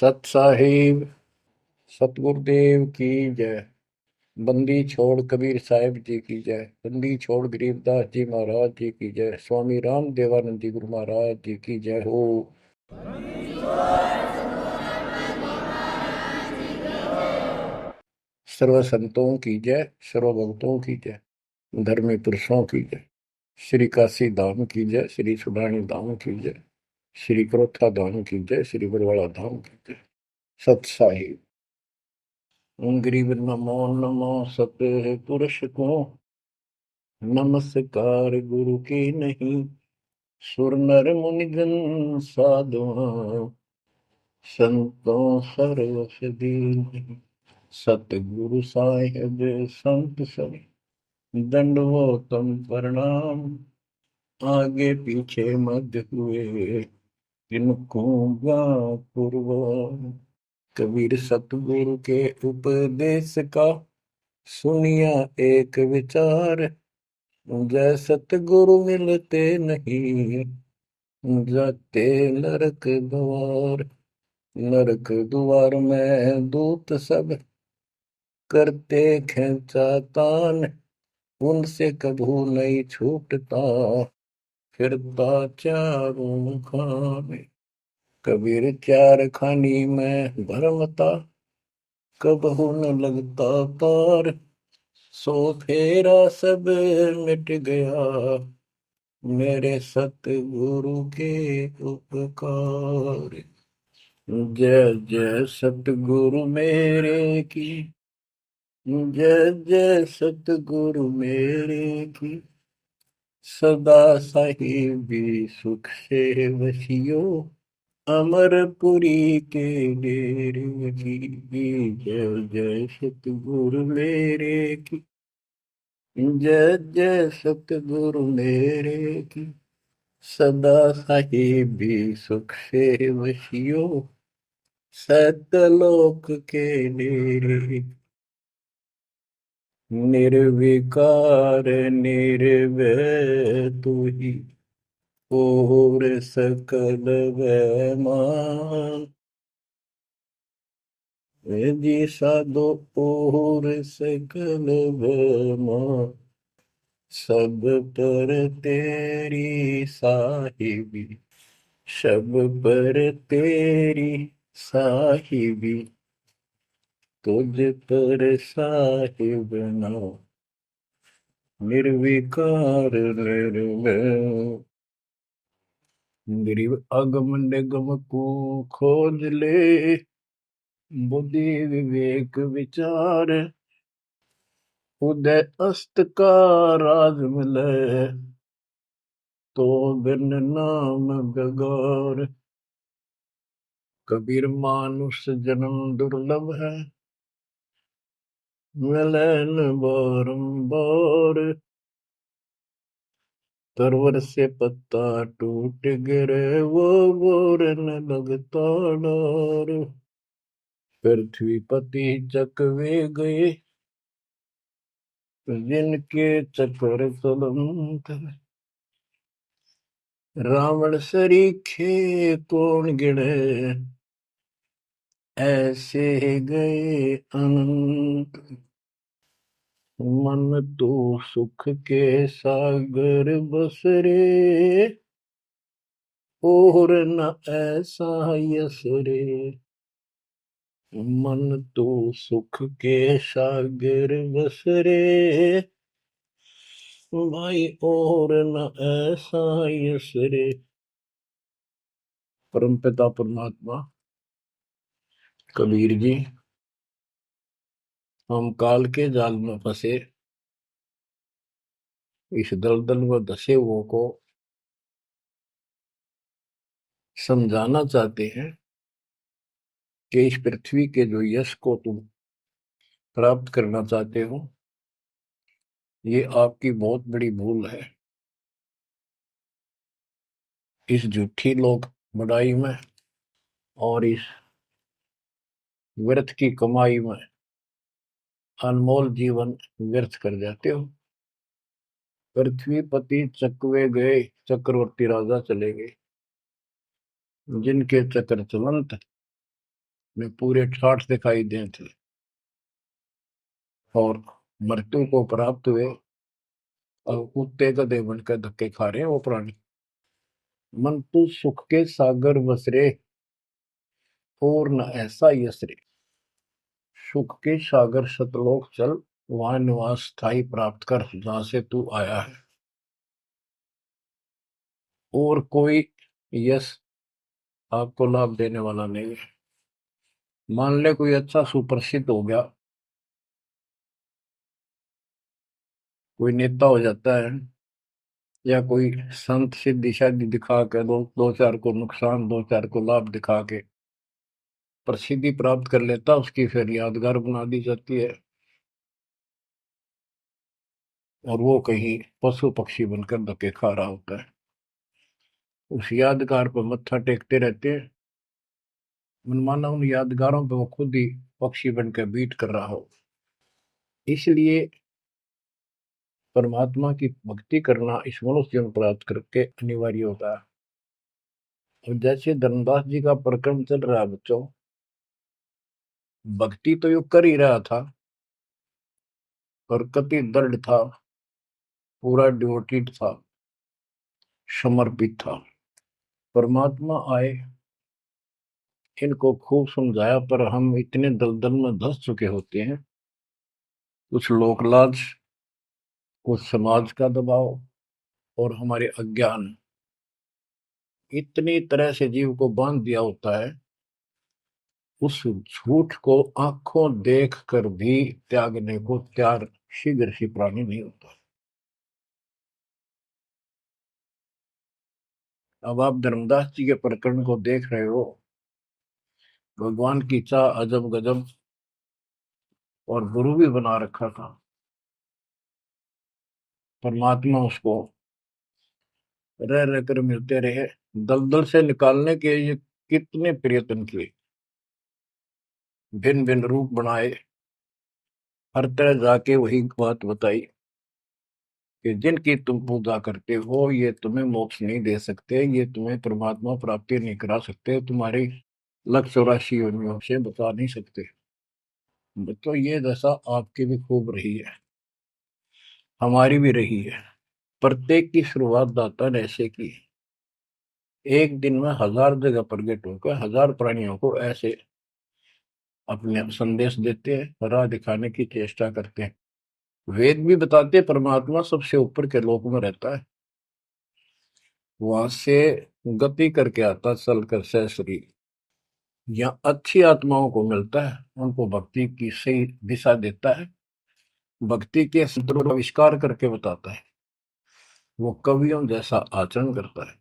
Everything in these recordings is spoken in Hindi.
सत साहिब सतगुरुदेव की जय। बंदी छोड़ कबीर साहिब जी की जय। बंदी छोड़ गरीबदास जी महाराज जी की जय। स्वामी राम देवानंद जी गुरु महाराज जी की जय हो। सर्व संतों की जय, सर्व भक्तों की जय, धर्मी पुरुषों की जय। श्री काशी धाम की जय, श्री सुडानी धाम की जय, श्री क्रोथा धाम की जय, श्री बरवाड़ा धाम की जय। सत साहिब गरीब नमो नमो सत पुरुष को नमस्कार गुरु की नहीं। सुर नर मुनिजन साधुआं संतों सरस दीन। सतगुरु साहिब संत सब दंडवतम प्रणाम। आगे पीछे मध्य हुए इनको पूर्व। कबीर सतगुरु के उपदेश का सुनिया एक विचार। जय सतगुरु मिलते नहीं जाते नरक द्वार। नरक द्वार में दूत सब करते खेचा तान। उनसे कभू नहीं छूटता फिरता चारों खाने। कबीर चार खानी में भरमता कबहू न लगता पार। सो फेरा सब मिट गया मेरे सतगुरु के उपकार। जय जय सतगुरु मेरे की जय जय सतगुरु मेरे की। सदा साहिबी सुख से वसियो अमरपुरी के डेरे की। जय जय सतगुरु मेरे की जय जय सतगुरु मेरे की। सदा साहिबी सुख से वसियो सतलोक के डेरे। निर्विकार निर्भय तू ही और सकल वैमान। जी साधो और सकल वैमान। सब पर तेरी साहिबी सब पर तेरी साहिबी। तुझ पर साहिब ना निर्विकार निर्भय। गरीब अगम निगम को खोज ले बुद्धि विवेक विचार। उदय अस्त का राज मिले तो बिन नाम बेगार। कबीर मानुष जन्म दुर्लभ है मिले न बारंबार। तरवर से पत्ता टूट गिरे वो बोर न लगता डार। पृथ्वी पति चकवे गए जिनके चक्कर चलंत। रावण सरीखे कौन गिने ऐसे गए अनंत। मन तो सुख के सागर बसरे और न ऐसा यस रे। मन तो सुख के सागर बसरे भाई और न ऐसा यस रे। परमपिता परमात्मा कबीर जी हम काल के जाल में फंसे इस दलदल में धसे हुओं को समझाना चाहते हैं कि इस पृथ्वी के जो यश को तुम प्राप्त करना चाहते हो ये आपकी बहुत बड़ी भूल है। इस झूठी लोक बड़ाई में और इस व्यर्थ की कमाई में अनमोल जीवन व्यर्थ कर जाते हो। पृथ्वी पति चकवे गए चक्रवर्ती राजा चले गए जिनके चक्र चलंत। में पूरे ठाठ दिखाई दें थे और मृत्यु को प्राप्त हुए और कुत्ते गधे बनकर धक्के खा रहे हैं वो प्राणी। मन तू सुख के सागर बसरे और न ऐसा यसरे। सुख के सागर सतलोक चल, वहां निवास स्थायी प्राप्त कर जहां से तू आया है। और कोई यश आपको लाभ देने वाला नहीं है। मान ले कोई अच्छा सुप्रसिद्ध हो गया, कोई नेता हो जाता है, या कोई संत सिद्धि शादी दिखा के दो चार को नुकसान, दो चार को लाभ दिखा के प्रसिद्धि प्राप्त कर लेता, उसकी फिर यादगार बना दी जाती है और वो कहीं पशु पक्षी बनकर धक्के खा रहा होता है। उस यादगार पर मत्था टेकते रहते हैं, मनमाना उन यादगारों पे वो खुद ही पक्षी बनकर बीट कर रहा हो। इसलिए परमात्मा की भक्ति करना इस मनुष्य जन्म प्राप्त करके अनिवार्य होता है। और जैसे धर्मदास जी का प्रकरण चल रहा है बच्चों, भक्ति तो यो कर ही रहा था और कति दृढ़ था, पूरा डिवोटेड था, समर्पित था। परमात्मा आए, इनको खूब समझाया, पर हम इतने दलदल में धंस चुके होते हैं, कुछ लोक लाज, कुछ समाज का दबाव और हमारे अज्ञान इतनी तरह से जीव को बांध दिया होता है, उस झूठ को आंखों देख कर भी त्यागने को तैयार शीघ्र ही प्राणी नहीं होता। अब आप धर्मदास जी के प्रकरण को देख रहे हो, भगवान की चाह अजब गजब और गुरु भी बना रखा था। परमात्मा उसको रह रह कर मिलते रहे, दलदल से निकालने के ये कितने प्रयत्न किए, भिन्न भिन्न रूप बनाए, हर तरह जाके वही बात बताई कि जिनकी तुम पूजा करते हो ये तुम्हें मोक्ष नहीं दे सकते, ये तुम्हें परमात्मा प्राप्ति नहीं करा सकते, तुम्हारी 184 योनियों से बता नहीं सकते। तो ये दशा आपकी भी खूब रही है, हमारी भी रही है। प्रत्येक की शुरुआत दाता ने ऐसे की, एक दिन में 1000 जगह प्रकट होकर 1000 प्राणियों को ऐसे अपने संदेश देते हैं, राह दिखाने की चेष्टा करते हैं। वेद भी बताते हैं परमात्मा सबसे ऊपर के लोक में रहता है, वहां से गति करके आता चल कर सहस्री, या अच्छी आत्माओं को मिलता है, उनको भक्ति की सही दिशा देता है, भक्ति के सूत्रों का आविष्कार करके बताता है, वो कवियों जैसा आचरण करता है,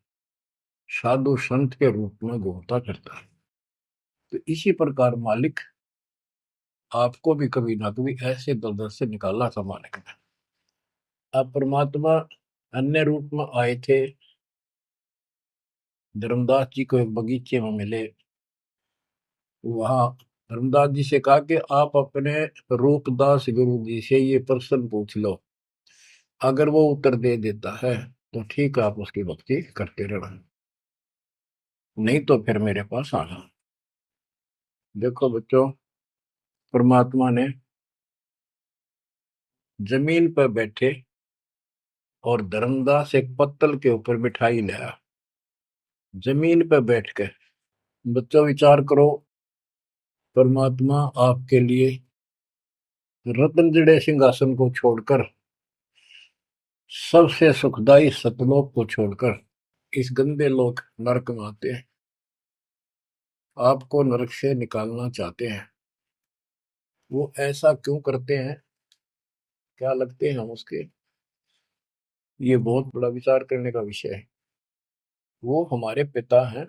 साधु संत के रूप में घूमता करता है। तो इसी प्रकार मालिक आपको भी कभी ना कभी ऐसे दलदल से निकाला था मालिक ने। अब परमात्मा अन्य रूप में आए थे, धर्मदास जी को एक बगीचे में मिले, वहां धर्मदास जी से कहा कि आप अपने रूपदास गुरु जी से ये प्रश्न पूछ लो, अगर वो उत्तर दे देता है तो ठीक है, आप उसकी भक्ति करते रहना, नहीं तो फिर मेरे पास आना। देखो बच्चों, परमात्मा ने जमीन पर बैठे और धर्मदास एक पत्तल के ऊपर मिठाई लाया, जमीन पर बैठ के। बच्चों विचार करो, परमात्मा आपके लिए रत्न जड़े सिंहासन को छोड़कर, सबसे सुखदाई सतलोक को छोड़कर इस गंदे लोक नरक में आते हैं, आपको नरक से निकालना चाहते हैं। वो ऐसा क्यों करते हैं, क्या लगते हैं हम उसके, ये बहुत बड़ा विचार करने का विषय है। वो हमारे पिता हैं,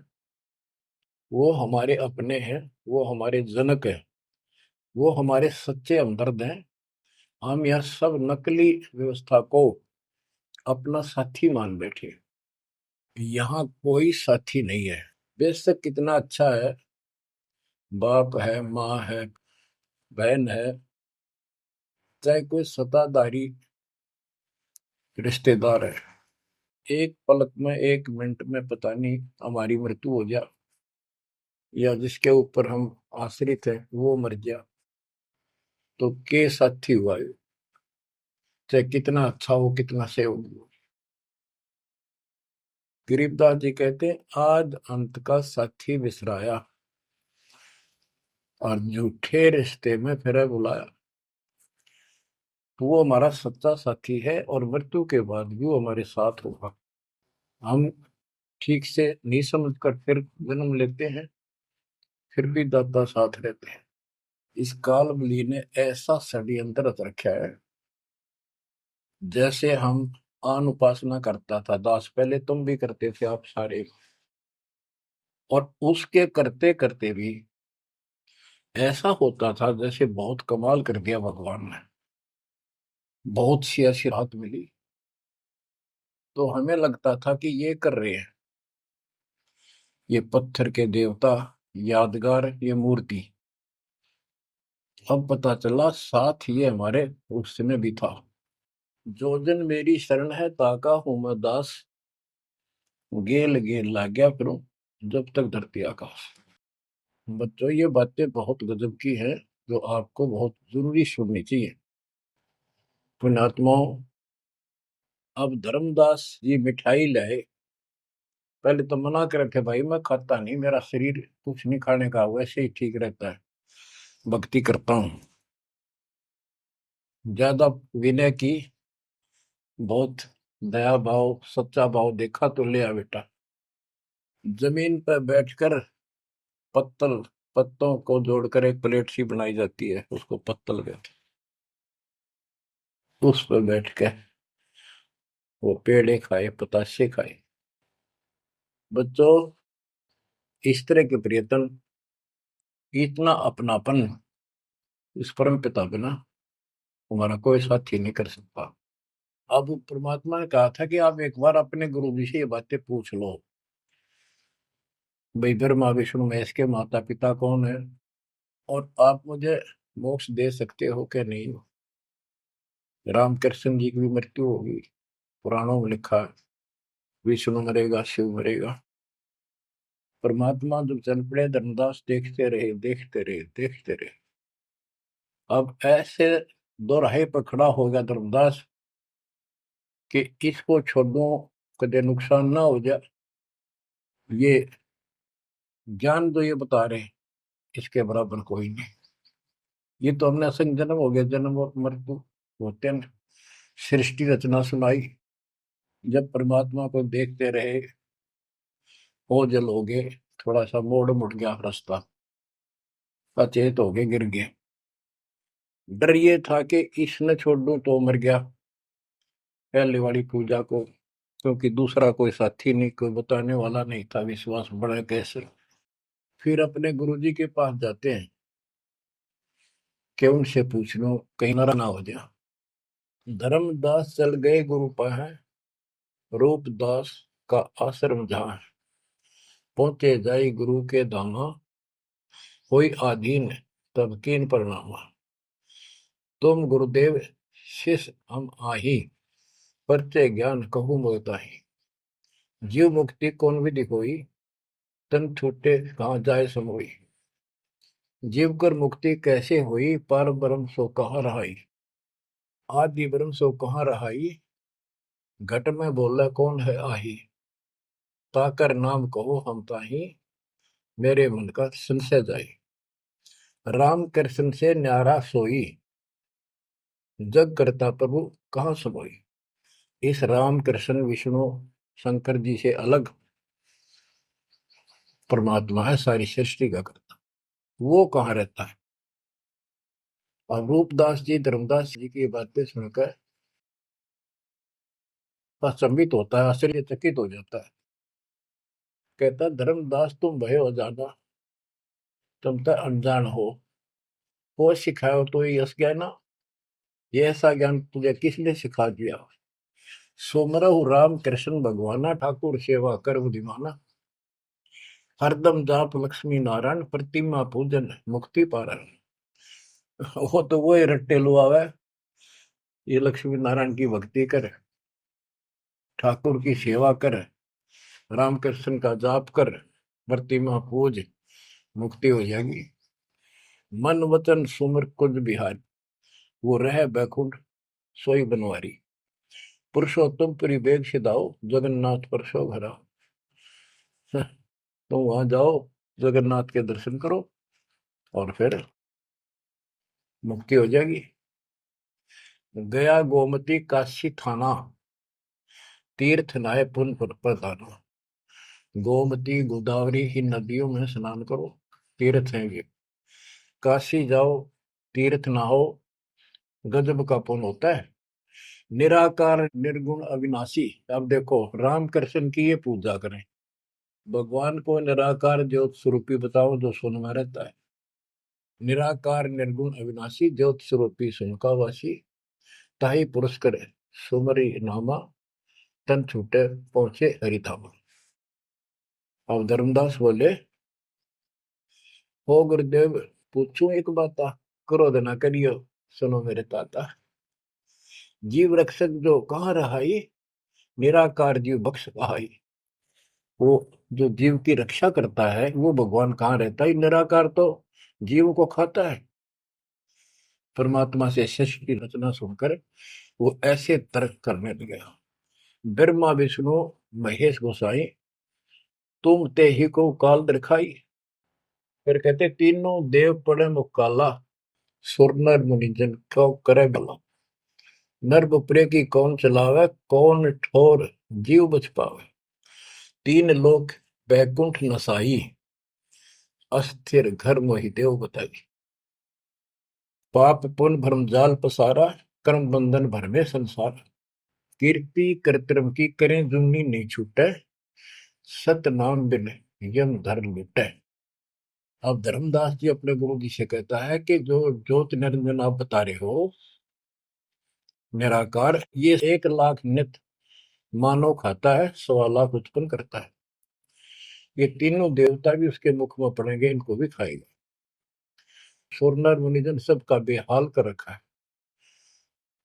वो हमारे अपने हैं, वो हमारे जनक हैं, वो हमारे सच्चे हमदर्द हैं। हम यह सब नकली व्यवस्था को अपना साथी मान बैठे, यहाँ कोई साथी नहीं है। बेशक कितना अच्छा है, बाप है, माँ है, बहन है, चाहे कोई सत्ताधारी रिश्तेदार है, एक पलक में, एक मिनट में पता नहीं हमारी मृत्यु हो जाए, या जिसके ऊपर हम आश्रित हैं वो मर गया तो के साथी हुआ है, चाहे कितना अच्छा हो कितना सेवक हो। गरीबदास जी कहते हैं आद अंत का साथी बिसराया और झूठे रिश्ते में फिर बुलाया। तो वो हमारा सच्चा साथी है और मृत्यु के बाद भी वो हमारे साथ होगा। हम ठीक से नहीं समझ कर फिर जन्म लेते हैं, फिर भी दादा साथ रहते हैं। इस काल बली ने ऐसा षड्यंत्र रच रखा है। जैसे हम आन उपासना करता था दास, पहले तुम भी करते थे आप सारे, और उसके करते करते भी ऐसा होता था जैसे बहुत कमाल कर दिया भगवान ने, बहुत सी ऐसी राहत मिली। तो हमें लगता था कि ये कर रहे हैं ये पत्थर के देवता, यादगार, ये मूर्ति। अब पता चला साथ ये हमारे उसमें भी था। जो जन मेरी शरण है ताका हूं मैं दास, गेल गेल ला गया फिरूं जब तक धरती आकाश। बच्चों ये बातें बहुत गजब की हैं जो आपको बहुत जरूरी सुननी चाहिए। पुण्यात्माओं, अब धर्मदास जी मिठाई लाए। पहले तो मना कर रखे भाई मैं खाता नहीं, मेरा शरीर कुछ नहीं खाने का वैसे ही ठीक रहता है, भक्ति करता हूँ। ज्यादा विनय की, बहुत दया भाव सच्चा भाव देखा तो ले आ बेटा। जमीन पर बैठकर पत्तल, पत्तों को जोड़कर एक प्लेट सी बनाई जाती है, उसको पत्तल कहते हैं। उस पर बैठ के वो पेड़े खाए पताशे खाए। बच्चों, इस तरह के प्रियतम, इतना अपनापन इस परम पिता बिना हमारा कोई साथी नहीं कर सकता। अब परमात्मा ने कहा था कि आप एक बार अपने गुरु जी से ये बातें पूछ लो, भाई ब्रह्मा विष्णु महेश के माता पिता कौन है, और आप मुझे मोक्ष दे सकते हो कि नहीं। रामकृष्ण जी की भी मृत्यु होगी, पुराणों में लिखा है, विष्णु मरेगा शिव मरेगा। परमात्मा जब चल पड़े धर्मदास देखते रहे देखते रहे देखते रहे। अब ऐसे दोराहे पर खड़ा हो गया धर्मदास कि इसको छोड़ो, कदे नुकसान ना हो जाए। ये ज्ञान जो ये बता रहे हैं, इसके बराबर कोई नहीं। ये तो हमने असंग जन्म हो गया, जन्म और मृत्यु होते हैं। सृष्टि रचना सुनाई, जब परमात्मा को देखते रहे ओझल हो गए, थोड़ा सा मोड़ मुड़ गया रास्ता, अचेत हो गए गिर गए। डर ये था कि इसने छोड़ दूं तो मर गया पहले वाली पूजा को, क्योंकि दूसरा कोई साथी नहीं, कोई बताने वाला नहीं था, विश्वास बढ़े कैसे। फिर अपने गुरुजी के पास जाते हैं कि उनसे पूछ लो कहीं नारा ना हो जाए। धर्मदास चल गए गुरु पाए, रूपदास का आश्रम जहाँ, पहुंचे जाई गुरु के धामा, कोई आधीन तब कीन प्रणामा। तुम गुरुदेव शिष्य हम आही, परचे ज्ञान कहूँ मोताही। जीव मुक्ति कौन विधि कोई, तन छूटे कहाँ जाए समोई। जीव कर मुक्ति कैसे हुई, पर ब्रह्म सो कहाँ रहाई। आदि ब्रह्म सो कहाँ रहाई, घट में बोला कौन है आही। ताकर नाम कहो हम ताही, मेरे मन का संशय जाई। राम कृष्ण से न्यारा सोई, जग करता प्रभु कहाँ समोई। इस राम कृष्ण विष्णु शंकर जी से अलग परमात्मा है, सारी सृष्टि का करता, वो कहाँ रहता है। और रूपदास जी धर्मदास जी की बातें सुनकर अचंभित होता है, आश्चर्यचकित हो जाता है। कहता धर्मदास तुम भय हो ज्यादा, तुम तो अनजान हो सिखाओ तो ये यश ज्ञान, ये ऐसा ज्ञान तुझे किसने सिखा दिया। सोमरहु राम कृष्ण भगवाना, ठाकुर सेवा कर बुद्धिमाना। हरदम जाप लक्ष्मी नारायण, प्रतिमा पूजन मुक्ति पारण। वो तो वो ही रट्टे लुआवे, ये लक्ष्मी नारायण की भक्ति कर, ठाकुर की सेवा कर, रामकृष्ण का जाप कर, प्रतिमा पूज, मुक्ति हो जाएगी। मन वचन सुमर कुछ बिहारी, वो रह बैकुंठ सोई बनवारी। पुरुषोत्तम पुरी बेग सिधाओ, जगन्नाथ परसो घरा। तो वहां जाओ, जगन्नाथ के दर्शन करो और फिर मुक्ति हो जाएगी। गया गोमती काशी थाना, तीर्थ नाय पुन प्रदाना। गोमती गोदावरी इन नदियों में स्नान करो, तीर्थ हैं ये। काशी जाओ, तीर्थ नहाओ, गजब का पुण्य होता है। निराकार निर्गुण अविनाशी, अब देखो राम कृष्ण की ये पूजा करें, भगवान को निराकार ज्योत स्वरूपी बताओ जो सुन में रहता है। निराकार निर्गुण अविनाशी ज्योत स्वरूपी सुनकावासी, ताही पुरुष करे सुमरी नामा, तन छूटे पहुंचे हरिधामा। अब धर्मदास बोले, हो गुरुदेव पूछूं एक बात, क्रोध न करियो सुनो मेरे ताता। जीव रक्षक जो कहाँ रहाई, निराकार जीव बख्श कहाई। वो जो जीव की रक्षा करता है वो भगवान कहाँ रहता है, निराकार तो जीव को खाता है। परमात्मा से शिष्य की रचना सुनकर वो ऐसे तर्क करने लगे। ब्रह्मा विष्णु महेश गोसाई, तुम ते ही को काल दिखाई। फिर कहते तीनों देव पड़े मुकाला, सुर नर मुनि जन को करे भला। नर उपरे की कौन चलावे, कौन ठोर जीव बच पावे। तीन लोक बैकुंठ नसाई, अस्थिर घर मोहि देव बताई। पाप पुण्य भ्रम जाल पसारा, कर्म बंधन भर में संसार। कीर्ति कर्तव्य की करें जुमनी नहीं छूटे, सत नाम बिन यम धर लुटे। अब धर्मदास जी अपने गुरु जी से कहता है कि जो ज्योत निरंजन आप बता रहे हो निराकार, ये 1 लाख नित मानव खाता है, 1.25 लाख उत्पन्न करता है। ये तीनों देवता भी उसके मुख में पड़ेंगे, इनको भी खाएगा। सुर नर मुनिजन सबका बेहाल कर रखा है।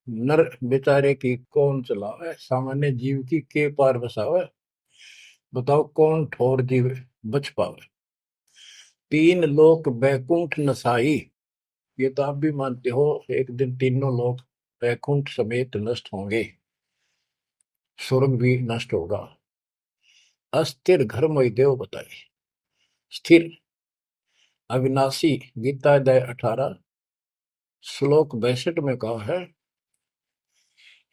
नर बेचारे की कौन चलावे, सामान्य जीव की के पार बसावे। बताओ कौन ठोर जीव बच पावे। तीन लोक बैकुंठ नसाई, ये तो आप भी मानते हो एक दिन तीनों लोग बैकुंठ समेत नष्ट होंगे, स्वर्ग भी नष्ट होगा। अस्थिर घर मोहि देव बताए। स्थिर अविनाशी, गीता अध्याय 18 श्लोक 62 में कहा है,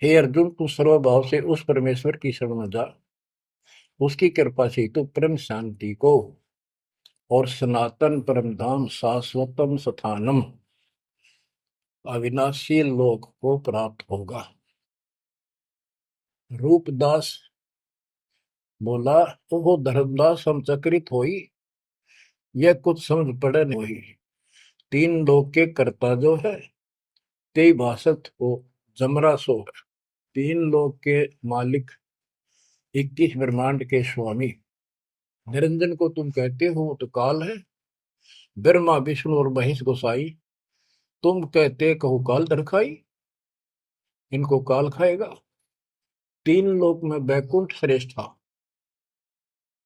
हे अर्जुन तू सर्वभाव से उस परमेश्वर की शरण में जा, उसकी कृपा से तू परम शांति को और सनातन परम धाम शाश्वतम स्थानम अविनाशी लोक को प्राप्त होगा। रूपदास बोला, तो वो धर्मदास हम चकित होई, यह कुछ समझ पड़े नहीं। तीन लोक के कर्ता जो है, ते भाषत को जमरा सो है। तीन लोक के मालिक, 21 ब्रह्मांड के स्वामी निरंजन को तुम कहते हो तो काल है। ब्रह्मा विष्णु और महेश गोसाई, तुम कहते कहो काल दरखाई, इनको काल खाएगा। तीन लोक में बैकुंठ श्रेष्ठ था।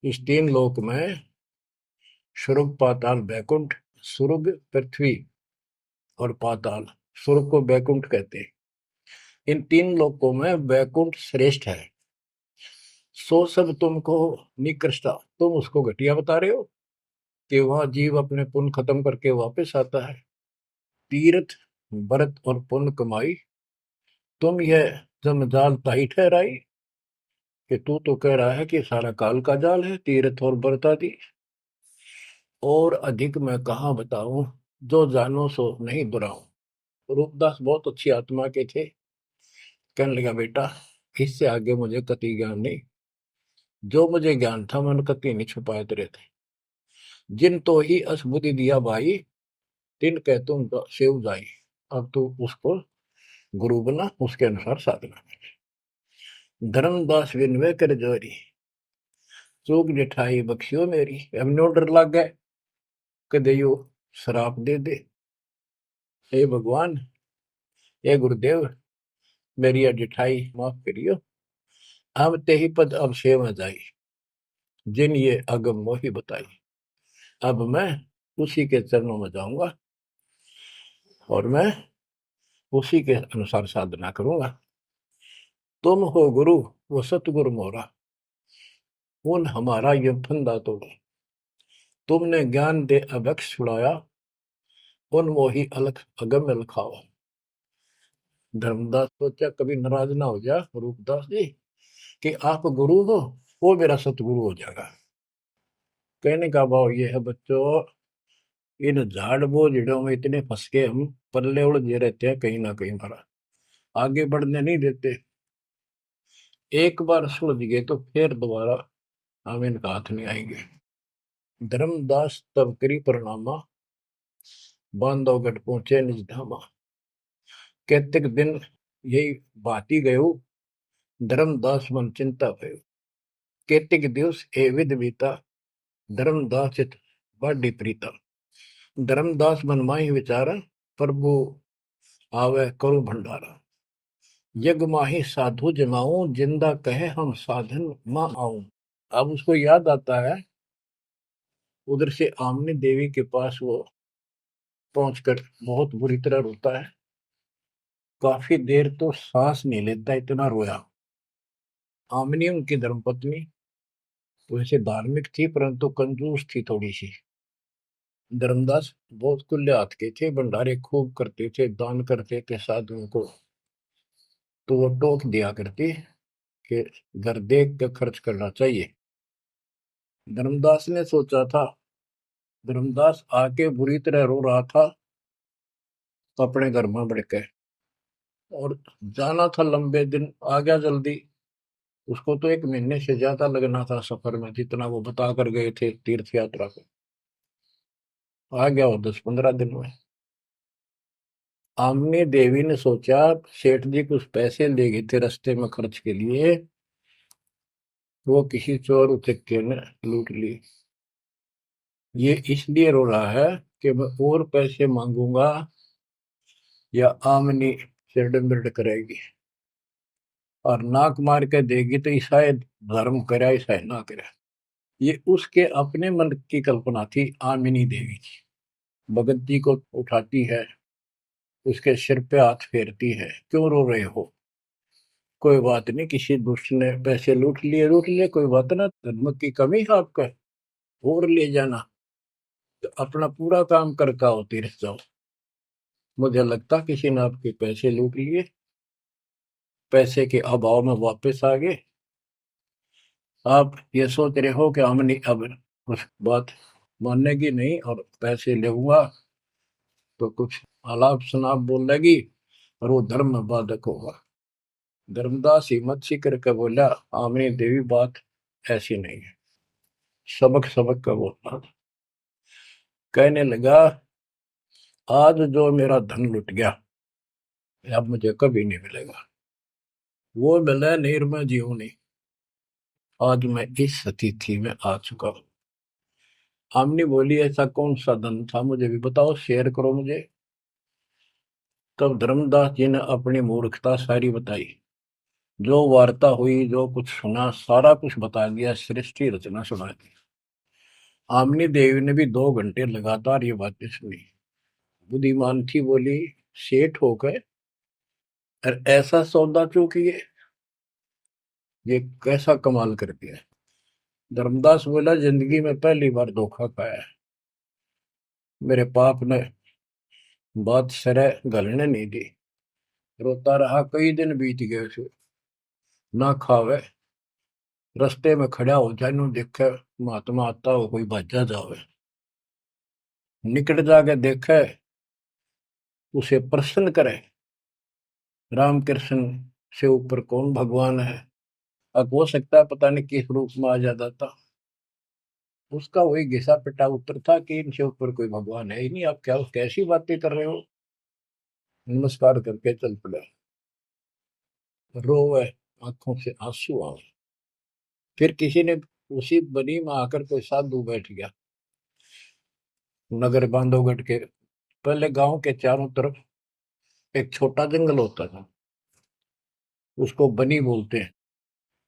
इस तीन लोक में स्वर्ग पाताल बैकुंठ, स्वर्ग पृथ्वी और पाताल, स्वर्ग को बैकुंठ कहते हैं। इन तीन लोकों में बैकुंठ श्रेष्ठ है। सो सब तुमको निकृष्टा, तुम उसको घटिया बता रहे हो कि वह जीव अपने पुण्य खत्म करके वापस आता है। तीर्थ व्रत और पुण्य कमाई, तुम यह जमजाल ताही ठहराई कि तू तो कह रहा है कि सारा काल का जाल है तीर्थ और व्रत आदि। और अधिक मैं कहाँ बताऊं, जो जानो सो नहीं दुराऊं। रूपदास बहुत अच्छी आत्मा के थे। कहने लगा बेटा इससे आगे मुझे कति ज्ञान नहीं, जो मुझे ज्ञान था मैंने कति नहीं छुपाए तेरे थे। जिन तो ही असबुद्धि दिया भाई, तिन कह तुम सेव जाई। अब तू उसको गुरु बना, उसके अनुसार साधना। धर्मदास विनवे कर जोरी, चूक जिठाई बख्शियो मेरी। हमने ऑर्डर लग गए कदे यो शराब दे दे। हे भगवान, हे गुरुदेव, मेरी यह जिठाई माफ करियो। अब ते ही पद अब सेव जाई, जिन ये अगम मोही बताई। अब मैं उसी के चरणों में जाऊंगा और मैं उसी के अनुसार साधना करूंगा। तुम हो गुरु वो सतगुरु मोरा, उन हमारा ये फंदा तोड़ा। तुमने ज्ञान दे अभक्ष छुड़ाया, उन मोही अलख अगम लखावा। धर्मदास सोचा कभी नाराज ना हो जा रूपदास जी कि आप गुरु हो, वो मेरा सतगुरु हो जाएगा। कहने का भाव ये है बच्चों, इन झाड़ बोझड़ों में इतने फंस के हम पल्ले उलझे रहते हैं, कहीं ना कहीं हमारा आगे बढ़ने नहीं देते। एक बार सुलझ गए तो फिर दोबारा हम इनका हाथ नहीं आएंगे। धर्मदास तब करी प्रणामा, बांधवगढ़ पहुंचे निज धामा। कहते दिन यही बाती गयो, धर्मदास मन चिंता भयो। केतिक दिवस ए विध बीता, धर्मदास चित बाडी प्रीता। धर्मदास मन माही विचारा, प्रभु आवे करो भंडारा। यज्ञ माही साधु जमाऊं, जिंदा कहे हम साधन मां आऊं। अब उसको याद आता है, उधर से आमनी देवी के पास वो पहुंचकर बहुत बुरी तरह रोता है। काफी देर तो सांस नहीं लेता, इतना रोया। आमनी उनकी धर्मपत्नी वैसे धार्मिक थी परंतु कंजूस थी थोड़ी सी। धर्मदास बहुत खुले हाथ के थे, भंडारे खूब करते थे, दान करते थे साधुओं को। तो वो टोक दिया करती कि घर देख कर खर्च करना चाहिए। धर्मदास ने सोचा था, धर्मदास आके बुरी तरह रो रहा था तो अपने घर में बढ़ के, और जाना था लंबे दिन, आ गया जल्दी। उसको तो 1 महीने से ज्यादा लगना था सफर में, जितना वो बता कर गए थे तीर्थ यात्रा को। आ गया वो 10-15 दिन में। आमनी देवी ने सोचा सेठ जी कुछ पैसे ले गए थे रास्ते में खर्च के लिए, वो किसी चोर उचक्के ने लूट लिए। ये इसलिए रो रहा है कि मैं और पैसे मांगूंगा या आमनी सिरड बिरड करेगी, और नाक मार के देगी तो ईसाई धर्म करे ईसाई ना करे। ये उसके अपने मन की कल्पना थी। आमिनी देवी की भगत जी को उठाती है, उसके सिर पे हाथ फेरती है, क्यों रो रहे हो, कोई बात नहीं, किसी दुष्ट ने पैसे लूट लिए, कोई बात ना, धर्म की कमी है आपका, और ले जाना, तो अपना पूरा काम करके आओ, तीर्थ जाओ। मुझे लगता किसी ने आपके पैसे लूट लिए, पैसे के अभाव में वापस आ गए। आप ये सोच रहे हो कि हमने अब कुछ बात मानेगी नहीं और पैसे लेऊंगा तो कुछ आलाप शनाप बोलेगी और वो धर्म में बाधक होगा। धर्मदास हिम्मत सी करके बोला, आमनी देवी बात ऐसी नहीं है। सबक सबक का बोलना। कहने लगा, आज जो मेरा धन लुट गया अब मुझे कभी नहीं मिलेगा, वो मिले नीर में जीवनी। आज मैं इस स्थिति में आ चुका हूं। आमनी बोली, ऐसा कौन सा धन था, मुझे भी बताओ, शेयर करो मुझे। तब धर्मदास जी ने अपनी मूर्खता सारी बताई, जो वार्ता हुई, जो कुछ सुना, सारा कुछ बता दिया, सृष्टि रचना सुना दी। आमनी देवी ने भी 2 घंटे लगातार ये बातें सुनी। बुद्धिमान थी, बोली, सेठ होकर और ऐसा सौदा चूकिए, ये कैसा कमाल कर दिया। धर्मदास बोला, जिंदगी में पहली बार धोखा खाया है। मेरे पाप ने बात सरे गलने नहीं दी। रोता रहा, कई दिन बीत गए उसे, ना खावे, रास्ते में खड़ा हो जाए, नु देखे महात्मा आता हो, कोई भाजा जावे, निकट जाके देखे, उसे प्रसन्न करे, राम कृष्ण से ऊपर कौन भगवान है। अब हो सकता है पता नहीं किस रूप में आ जाता था। उसका वही घिसा पिटा उत्तर था कि इनसे ऊपर कोई भगवान है ही नहीं, आप क्या कैसी बातें कर रहे हो। नमस्कार करके चल पड़ा, रोवे, आंखों से आंसू आए। फिर किसी ने, उसी बनी में आकर कोई साधु बैठ गया। नगर बांधवगढ़ के पहले गांव के चारों तरफ एक छोटा जंगल होता था, उसको बनी बोलते हैं।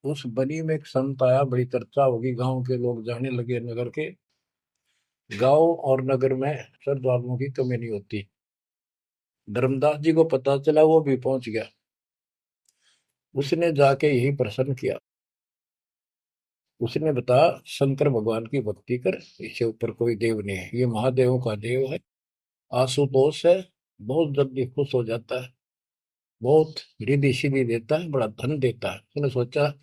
उस बनी में एक संत आया, बड़ी चर्चा होगी, गांव के लोग जाने लगे नगर के। गांव और नगर में श्रद्धालुओं की कमी नहीं होती। धर्मदास जी को पता चला, वो भी पहुंच गया। उसने जाके यही प्रश्न किया। उसने बताया, शंकर भगवान की भक्ति कर, इससे ऊपर कोई देव नहीं है, ये महादेवों का देव है। आशुतोष है, बहुत जल्दी खुश हो जाता है, बहुत रिद्धि सिद्धि देता है, बड़ा धन देता है। उसने सोचा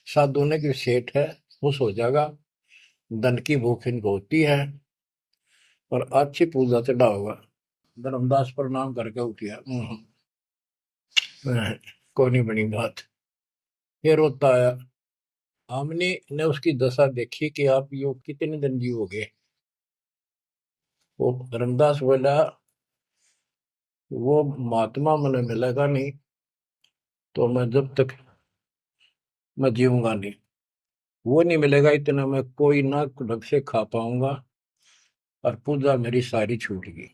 साधु ने कि सेठ है, खुश हो जाएगा, धन की भूख इनको होती है, और अच्छी पूजा चढ़ा होगा। धर्मदास प्रणाम करके उठ गया। कोई नहीं बनी बात। फिर होता आया। हमने ने उसकी दशा देखी कि आप यो कितने दिन जीवोगे। वो धर्मदास बोला, वो महात्मा मैंने मिलेगा नहीं तो मैं जब तक मैं जीऊंगा नहीं। वो नहीं मिलेगा इतना मैं कोई ना ढंग से खा पाऊंगा, और पूजा मेरी सारी छूट गई।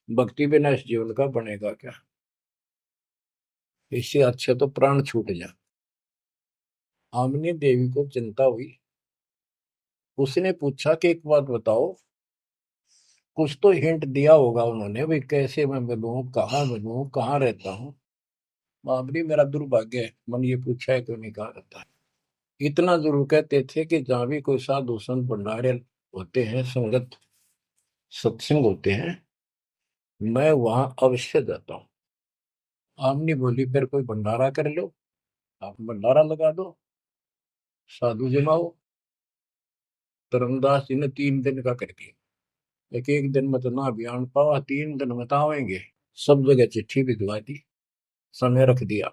भक्ति बिना इस जीवन का बनेगा क्या? इससे अच्छे तो प्राण छूट जा। आमनी देवी को चिंता हुई। उसने पूछा कि एक बात बताओ, कुछ तो हिंट दिया होगा उन्होंने, भाई कैसे मैं मिलूं, कहाँ रहता हूँ। बाबरी मेरा दुर्भाग्य है, मन ये पूछा है क्यों नहीं कहा रहता है। इतना जरूर कहते थे कि जहां भी कोई साधु संत भंडारे होते हैं, संगत सत्संग होते हैं, मैं वहां अवश्य जाता हूँ। आमनी बोली, फिर कोई भंडारा कर लो, आप भंडारा लगा दो, साधु जमाओ। धर्मदास जी ने 3 दिन का कर दिया। एक एक दिन में तो ना बयान पावा, 3 दिन में तो आवेंगे। सब जगह चिट्ठी भिजवा दी, समय रख दिया।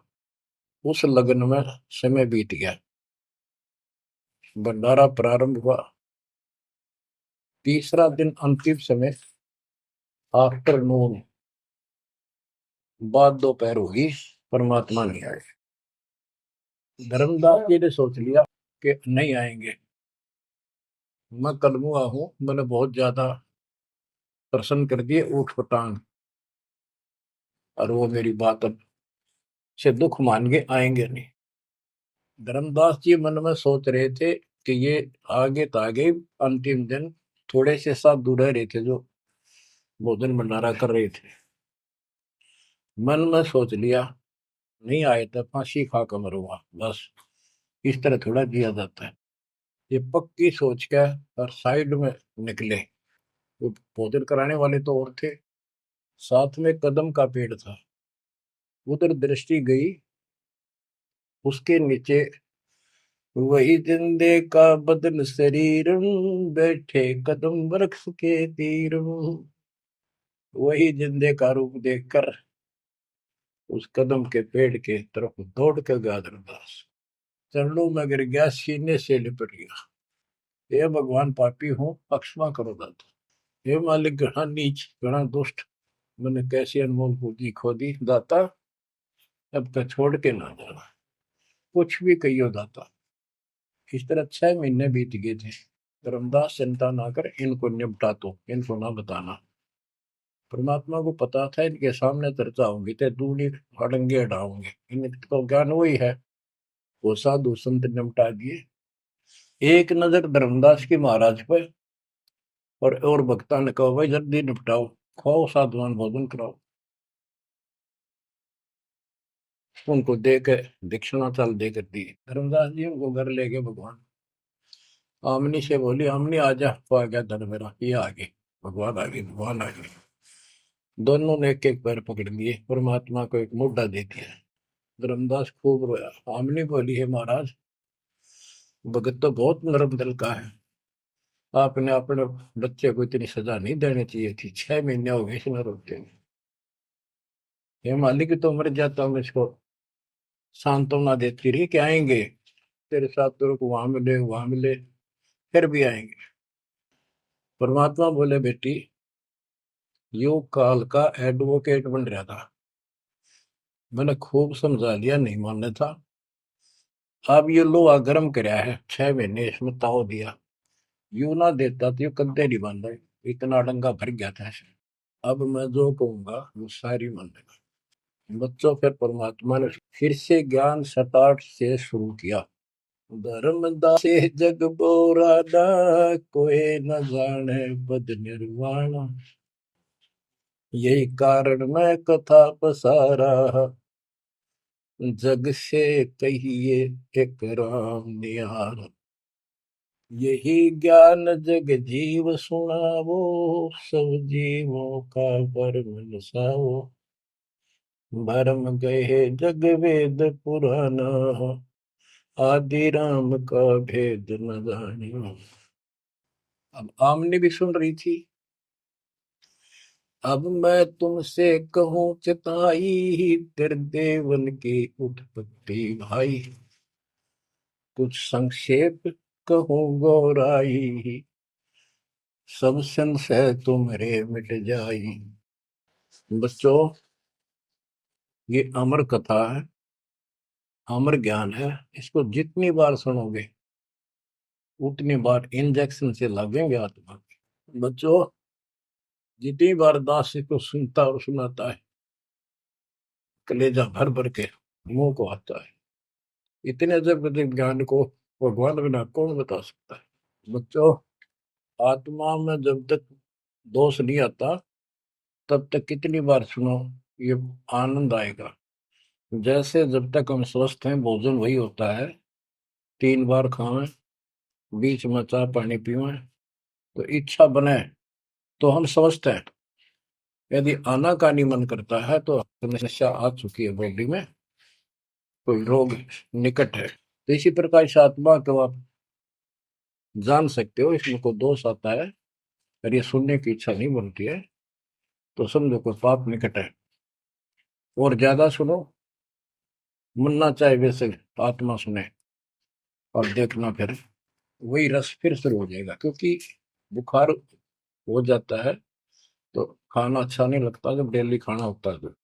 उस लगन में समय बीत गया। भंडारा प्रारंभ हुआ। तीसरा दिन अंतिम समय, आफ्टरनून, बाद दोपहर होगी, परमात्मा नहीं आए। धर्मदास जी ने सोच लिया कि नहीं आएंगे, मैं कलमुआ हूं, मैंने बहुत ज्यादा प्रसन्न कर दिए ऊट पटांग, और वो मेरी बात अब से दुख मान के आएंगे नहीं। धर्मदास जी मन में सोच रहे थे कि ये आगे तो आगे, अंतिम दिन थोड़े से साधु रह रहे थे जो भोजन भंडारा कर रहे थे। मन में सोच लिया, नहीं आए तो फांसी खा कर मरूंगा बस, इस तरह थोड़ा जिया जाता है। ये पक्की सोच के और साइड में निकले। वो भोजन कराने वाले तो और थे, साथ में कदम का पेड़ था। उधर दृष्टि गई, उसके नीचे वही जिंदे का बदन शरीर, बैठे कदम वृक्ष के तीर। वही जिंदे का रूप देखकर उस कदम के पेड़ के तरफ दौड़ कर गया धर्मदास। चरणों में गिर गया, सीने से लिपट गया। हे भगवान, पापी हूँ, क्षमा करो दाता। हे मालिक, घना नीच, घना दुष्ट, मैंने कैसी अनमोल पूंजी खो दी दाता, अब तक छोड़ के ना जाना, कुछ भी कहियो दाता। इस तरह 6 महीने बीत गए थे। धर्मदास, चिंता ना कर, इनको निपटा, तो इनको ना बताना। परमात्मा को पता था इनके सामने चर्चा होंगी तो दूनी हड़ंगे हटाओगे, इनको ज्ञान वही है। वो साधु संत निपटा दिए। एक नजर धर्मदास की महाराज पर, और भक्ता ने कहा, भाई जल्दी निपटाओ, खाओ साधुवान भोजन कराओ। उनको दे के दक्षिणा चाल दे कर दी। धर्मदास जी उनको घर ले गए भगवान। आमनी से बोली, आमनी आजा, तो आ गया धन मेरा, ये आ गए, भगवान आ गए, भगवान आ गए। दोनों ने एक एक पैर पकड़ लिए, परमात्मा को एक मुद्दा दे दिया। धर्मदास खूब रोया। आमनी बोली, है महाराज, भगत तो बहुत नरम दिल का है, आपने अपने बच्चे को इतनी सजा नहीं देनी चाहिए थी, 6 महीने हो गए इसने रोते हुए। हे मालिक, तो मर जाता हूँ, इसको सांत्वना देती रही कि आएंगे तेरे साथ, तेरे को वहां मिले वहां मिले, फिर भी आएंगे। परमात्मा बोले, बेटी, योग काल का एडवोकेट बन रहा था, मैंने खूब समझा लिया, नहीं मानना था। अब ये लोहा गर्म कराया है, 6 महीने इसमें ताव दिया, यू ना देता तो ये कद्दे नहीं बन रहे, इतना डंगा भर गया था ऐसे। अब मैं जो कहूंगा वो सारी मान लेगा। बच्चों, फिर परमात्मा ने फिर से ज्ञान स्टार्ट से शुरू किया। धर्मदासे जग बोराना, कोई न जाने पद निर्वाण। यही कारण मैं कथा पसारा, जग से कहिए एक राम निहार। यही ज्ञान जग जीव सुनावो, सब जीवों का भरम नसाओ। भरम गए जग वेद पुराना, आदि राम का भेद न जानियो। अब आमने भी सुन रही थी। अब मैं तुमसे कहूं चिताई, तेरे देवन की उत्पत्ति भाई। कुछ संक्षेप कहूं गौराई, सब संशय तुमरे मिट जाई। बच्चों, ये अमर कथा है, अमर ज्ञान है। इसको जितनी बार सुनोगे उतनी बार इंजेक्शन से लगेंगे आत्मा में। बच्चों, जितनी बार दास इसको सुनता और सुनाता है, कलेजा भर भर के मुंह को आता है। इतने अजब अजब ज्ञान को भगवान बिना कौन बता सकता है। बच्चों, आत्मा में जब तक दोष नहीं आता, तब तक कितनी बार सुनो, ये आनंद आएगा। जैसे जब तक हम स्वस्थ हैं, भोजन वही होता है, 3 बार खाएं, बीच में चाय पानी पीवें, तो इच्छा बने तो हम स्वस्थ हैं। यदि आनाकानी मन करता है तो समस्या आ चुकी है बॉडी में, कोई रोग निकट है। तो इसी प्रकार से आत्मा को आप जान सकते हो, इसमें कोई दोष आता है और ये सुनने की इच्छा नहीं बनती है, तो समझो कोई पाप निकट है। और ज्यादा सुनो, मन ना चाहे वैसे आत्मा सुने, और देखना फिर वही रस फिर शुरू हो जाएगा। क्योंकि बुखार हो जाता है तो खाना अच्छा नहीं लगता, जब डेली खाना होता है तो।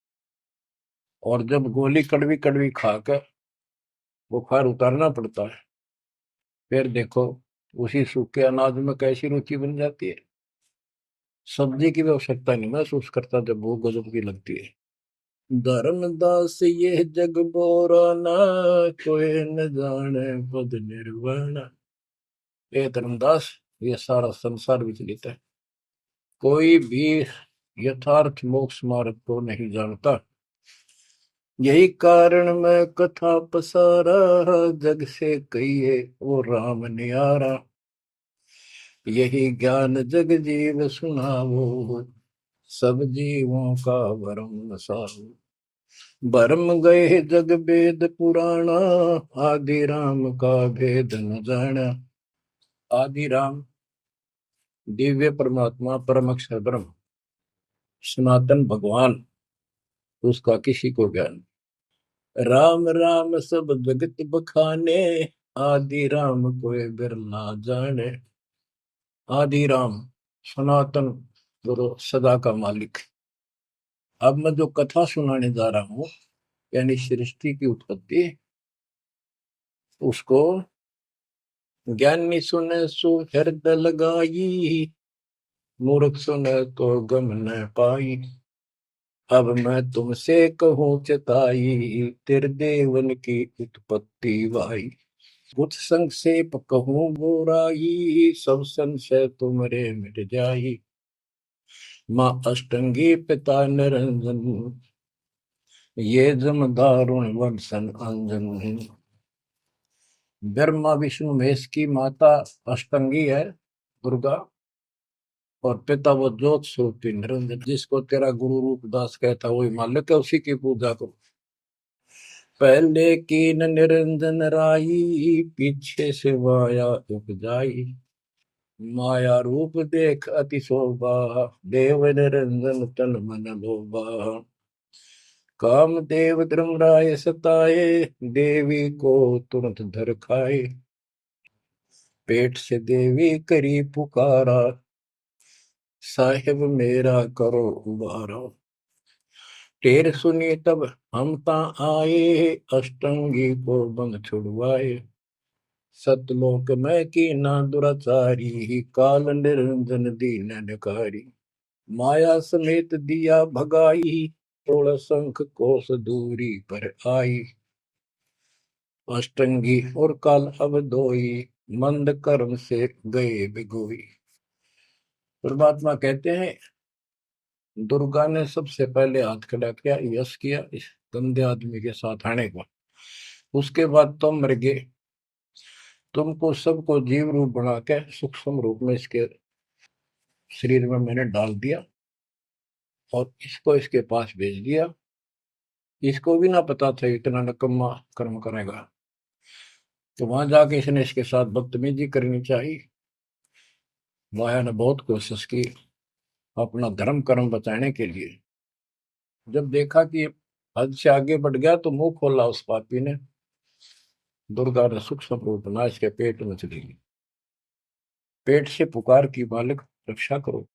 और जब गोली कड़वी कड़वी खाकर बुखार उतारना पड़ता है, फिर देखो उसी सूखे अनाज में कैसी रुचि बन जाती है। सब्जी की भी आवश्यकता नहीं महसूस करता जब भूख गजब की लगती है। धर्मदास ये जग बोराना, कोई न जाने पद निर्वाण। ये धर्मदास, ये सारा संसार विचलित है, कोई भी यथार्थ मोक्ष मार्ग को नहीं जानता। यही कारण मैं कथा पसारा, जग से कहिए वो राम नियारा। यही ज्ञान जग जीव सुनावो, सब जीवों का भरम नसाओ। भरम गए जग वेद पुराणा, आदि राम का भेद न जाना। आदि राम दिव्य परमात्मा परम अक्षर ब्रह्म सनातन भगवान, उसका किसी को ज्ञान। राम राम सब जगत बखाने, आदि राम कोई बिरला जाने। आदि राम सनातन गुरु सदा का मालिक। अब मैं जो कथा सुनाने जा रहा हूं, यानी सृष्टि की उत्पत्ति, उसको ज्ञानी सुने सो हृदय लगाई, मूर्ख सुने तो गम न पाई। अब मैं तुमसे कहूँ चिताई, तेरे देवन की उत्पत्ति वाई। कुछ संक्षेप कहूँ गोराई, सब संशय तुमरे मिट जाई। माँ अष्टंगी पिता निरंजन, ये जम दारुण वंशन अंजन। ब्रह्मा विष्णु महेश की माता अष्टंगी है दुर्गा, और पिता वो ज्योत स्वरूपी निरंजन। जिसको तेरा गुरु रूप दास कहता वही मालिक है, उसी की पूजा करो। पहले कीन निरंजन राई, पीछे से माया उपजाई। माया रूप देख अति शोभा, देव निरंजन तन मन लोभा। काम देव धर्मराय सताए, देवी को तुरंत धर खाए। पेट से देवी करी पुकारा, साहिब मेरा करो उबारा। टेर सुनी तब हम ता आए, अष्टंगी को बंद छुड़वाए। सतलोक में की ना दुराचारी, काल निरंजन दीन नकारी। माया समेत दिया भगाई, 16 शंख कोस दूरी पर आई। अष्टंगी और काल अब दोई, मंद कर्म से गए बिगोई। परमात्मा कहते हैं दुर्गा ने सबसे पहले हाथ खड़ा किया, यश किया इस गंदे आदमी के साथ आने को। उसके बाद तुम मर गए, तुमको सबको जीव रूप बना के सूक्ष्म रूप में इसके शरीर में मैंने डाल दिया और इसको इसके पास भेज दिया। इसको भी ना पता था इतना नकम्मा कर्म करेगा, तो वहां जाके इसने इसके साथ बदतमीजी करनी चाहिए। माया ने बहुत कोशिश की अपना धर्म कर्म बचाने के लिए। जब देखा कि हद से आगे बढ़ गया तो मुंह खोला उस पापी ने। दुर्गा ने सूक्ष्म रूप बना इसके पेट में चली गई। पेट से पुकार की, बालक रक्षा करो।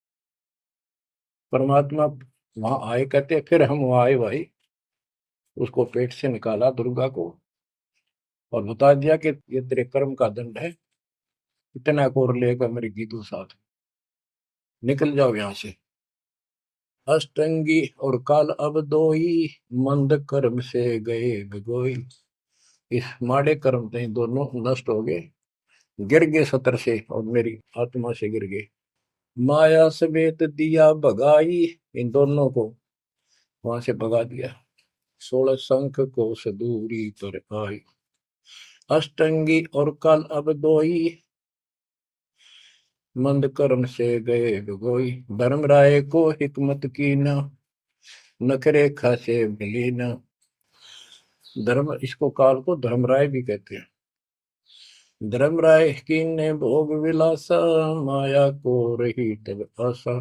परमात्मा वहां आए, कहते फिर हम वहां आए भाई, उसको पेट से निकाला दुर्गा को और बता दिया कि ये तेरे कर्म का दंड है, इतना कोर लेगा मेरे गीतों साथ, निकल जाओ यहां से। अष्टंगी और काल अब दोई, मंद कर्म से गए बिगोई। इस माड़े कर्म से दोनों नष्ट हो गए, गिर गए सतर से और मेरी आत्मा से गिर गए। माया समेत दिया भगाई, इन दोनों को वहां से भगा दिया। 16 शंख को सदूरी पर आई, अष्टंगी और काल अब दोई, मंद कर्म से गए बिगोई। धर्मराय को हिकमत की न, नखरे खासे मिली न। धर्म, इसको काल को धर्मराय भी कहते हैं। धर्मराय की ने भोग विलासा, माया को रही तब आशा।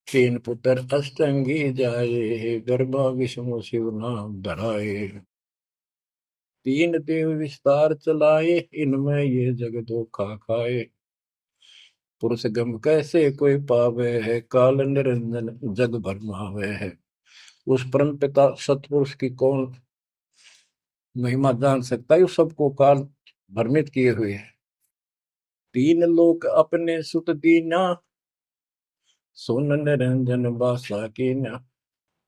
तीन पुत्र अष्टंगी जाए, गर्भा विष्णु शिव नाम धराए। तीन देव विस्तार चलाए, इनमें ये जग धोखा खाए। पुरुष गम कैसे कोई पावे है, काल निरंजन जग भरमावे है। उस परम पिता सतपुरुष की कौन महिमा जान सकता है, सबको काल भ्रमित किए हुए है। तीन लोक अपने सुत दीना, सुन निरंजन बासा कीना।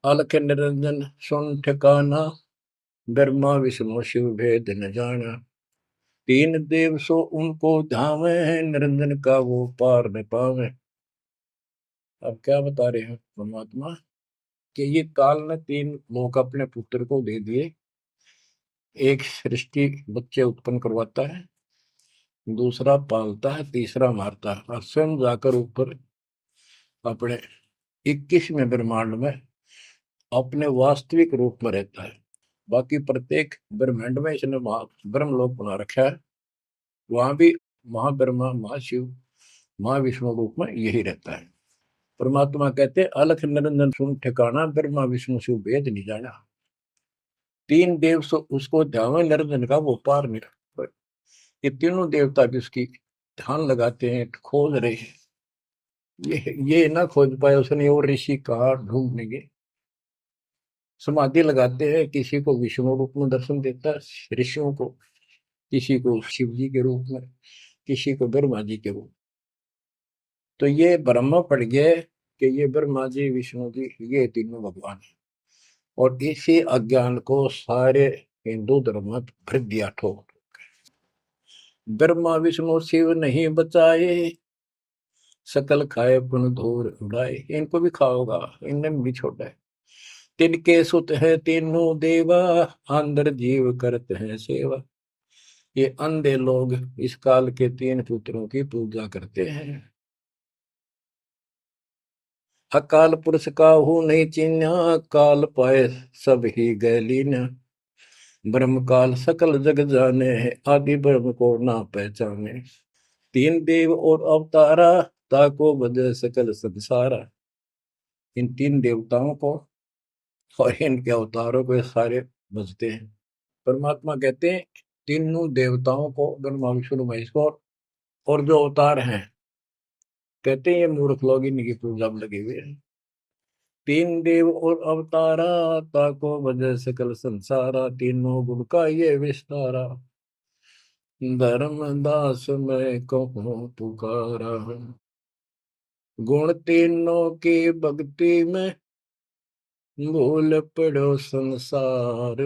अलख निरंजन सुन ठिकाना, ब्रह्मा विष्णु शिव भेद न जाना। तीन देव सो उनको धावे, निरंजन का वो पार न पावे। अब क्या बता रहे हैं परमात्मा कि ये काल ने तीन लोक अपने पुत्र को दे दिए। एक सृष्टि बच्चे उत्पन्न करवाता है, दूसरा पालता है, तीसरा मारता है, और स्वयं जाकर ऊपर अपने 21वें ब्रह्मांड में अपने वास्तविक रूप में रहता है। बाकी प्रत्येक ब्रह्मांड में इसने ब्रह्मलोक बना रखा है, वहां भी महाब्रह्मा महाशिव महाविष्णु रूप में यही रहता है। परमात्मा कहते अलख निरंजन सुन ठिकाना, ब्रह्मा विष्णु शिव भेद नहीं जाना। तीन देव सो उसको ध्यान निरंजन का वो पार नहीं। ये तीनों देवता भी उसकी ध्यान लगाते हैं, खोज रहे हैं। ये ना खोज पाए उसने, और ऋषि कहा ढूंढने, समाधि लगाते हैं। किसी को विष्णु रूप में दर्शन देता है ऋषियों को, किसी को शिव जी के रूप में, किसी को ब्रह्मा जी के रूप। तो ये ब्रह्म पड़ गए कि ये ब्रह्मा जी विष्णु जी ये तीनों भगवान है। और इसी अज्ञान को सारे हिंदू धर्म में भर दिया ठोक। ब्रह्मा विष्णु शिव नहीं बचाए, सकल खाए पुन धूर उड़ाए। इनको भी खाओगा, इनने भी छोड़ा है। तिनके सुत है तीनों देवा, अंदर जीव करते हैं सेवा। ये अंधे लोग इस काल के तीन पुत्रों की पूजा करते हैं। अकाल पुरुष का हूं नहीं चिन्ह, काल पाए सब ही गए लीन। ब्रह्म काल सकल जग जाने, आदि ब्रह्म को ना पहचाने। तीन देव और अवतारा, ताको बजे सकल संसारा। इन तीन देवताओं को और इनके अवतारों को सारे बजते हैं। परमात्मा कहते हैं तीनों देवताओं को, ब्रह्मा विष्णु महेश को, और जो अवतार हैं, कहते हैं ये मूर्ख लोग इनकी पूजा में लगे हुए हैं। तीन देव और अवतारा, ताको वजह सकल संसारा। तीनों गुण का ये विस्तारा, धर्म दास मैं कहूँ पुकारा। गुण तीनों की भक्ति में, भूल पड़ो संसार।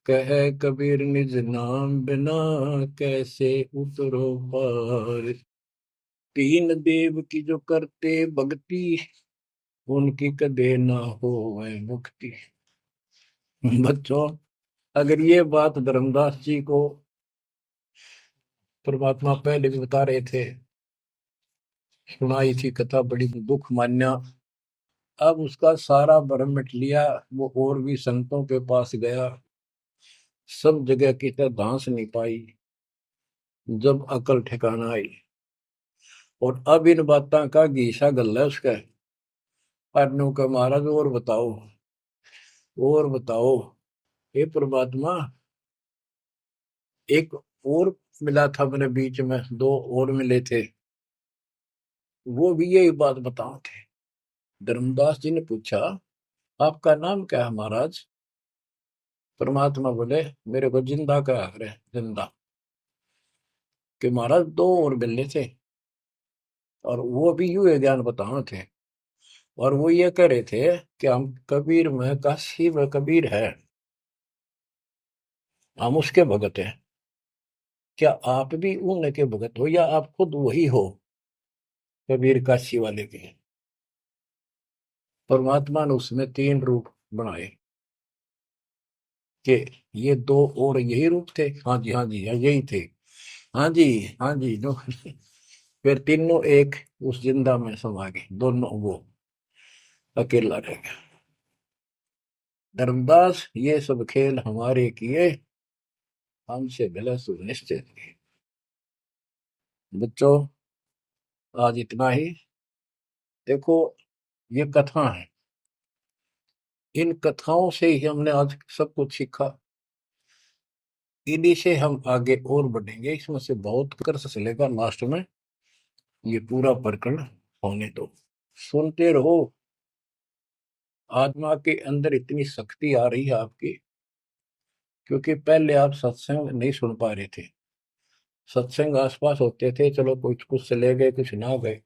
कह कबीर निज नाम बिना कैसे उतरो पार। तीन देव की जो करते भक्ति उनकी कदे ना हो वह मुक्ति। बच्चों, अगर ये बात धर्मदास जी को परमात्मा पहले भी बता रहे थे, सुनाई थी कथा, बड़ी दुख मान्या। अब उसका सारा भरम मिट लिया। वो और भी संतों के पास गया, सब जगह की तरह धांस नहीं पाई। जब अकल ठिकाना आई और अब इन बातों का घीसा गल है उसका। अनु का महाराज और बताओ, और बताओ। हे परमात्मा, एक और मिला था मेरे बीच में, दो और मिले थे, वो भी यही बात बताओ थे। धर्मदास जी ने पूछा, आपका नाम क्या है महाराज? परमात्मा बोले, मेरे को जिंदा का है, जिंदा। कि महाराज दो और मिले थे और वो भी यूं ज्ञान बताओ थे, और वो ये कह रहे थे कि हम कबीर में काशी में कबीर है, हम उसके भगत हैं। क्या आप भी उनके भगत हो या आप खुद वही हो कबीर काशी वाले के? परमात्मा ने उसमें तीन रूप बनाए कि ये दो और यही रूप थे। हाँ जी, हाँ जी, हाँ यही थे। हाँ जी, हाँ जी, दो। फिर तीनों एक उस जिंदा में समा गए, दोनों वो अकेला रह गया। धर्मदास ये सब खेल हमारे किए, हमसे भले सुनिश्चित किए। बच्चों, आज इतना ही। देखो, ये कथा है, इन कथाओं से ही हमने आज सब कुछ सीखा। इन्हीं से हम आगे और बढ़ेंगे, इसमें से बहुत कर चलेगा। लास्ट में ये पूरा प्रकरण होने दो, सुनते रहो। आत्मा के अंदर इतनी शक्ति आ रही है आपकी, क्योंकि पहले आप सत्संग नहीं सुन पा रहे थे। सत्संग आसपास होते थे, चलो कुछ कुछ चले गए, कुछ ना गए।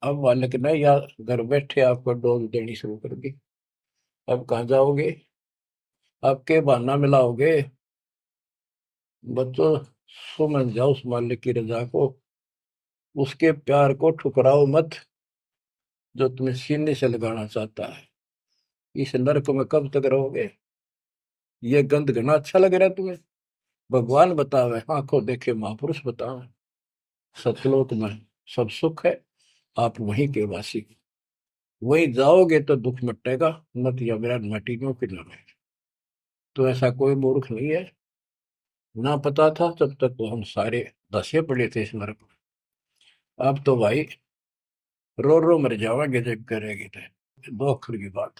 अब मालिक ने या घर बैठे आपको डोज देनी शुरू कर दी। अब कहाँ जाओगे? अब के बहाना मिलाओगे? बच्चों, समझ जाओ उस मालिक की रजा को, उसके प्यार को ठुकराओ मत, जो तुम्हें सीने से लगाना चाहता है। इस नरक में कब तक रहोगे? ये गंध घना अच्छा लग रहा है तुम्हें? भगवान बतावे, आंखों देखे महापुरुष बतावे, सतलोक में सब सुख है, आप वहीं के वासी। वहीं जाओगे तो दुख मिटेगा, मत या विराट मटीनों की लड़ाई। तो ऐसा कोई मूर्ख नहीं है। ना पता था तब तक तो हम सारे दसे पड़े थे इस नरक में। अब तो भाई रो रो मर जाओगे जब करेगी तो। दो अक्षर की बात,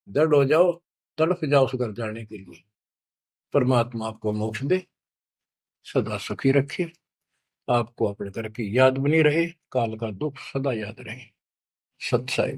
दर्द हो जाओ, तड़फ जाओ उस घर जाने के लिए। परमात्मा आपको मोक्ष दे, सदा सुखी रखे, आपको अपने घर की याद बनी रहे, काल का दुख सदा याद रहे। सत्साई।